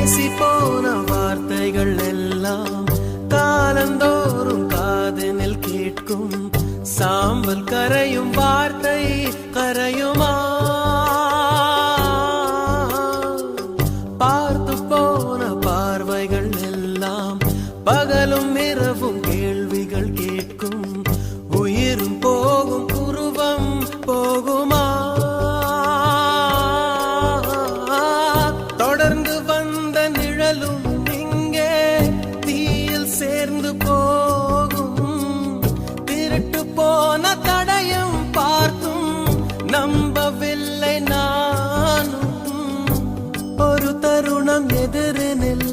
பேசி போன வார்த்தைகள் எல்லாம் காலந்தோறும் காதனில் கேட்கும். சாம்பல் கரையும் வார்த்தை கரையுமா? பார்த்து போன பார்வைகள் எல்லாம் பகலும் இரவும் கேள்விகள் கேட்கும். உயிரும் போகும் உருவம் போகுமா? தொடர்ந்து வந்த நிழலும் இங்கே தீயில் சேர்ந்து போகும். திருட்டு போன தடயம் பார்த்தும் நம்பவில்லை நானும். ஒரு தருணம் எதிரினில்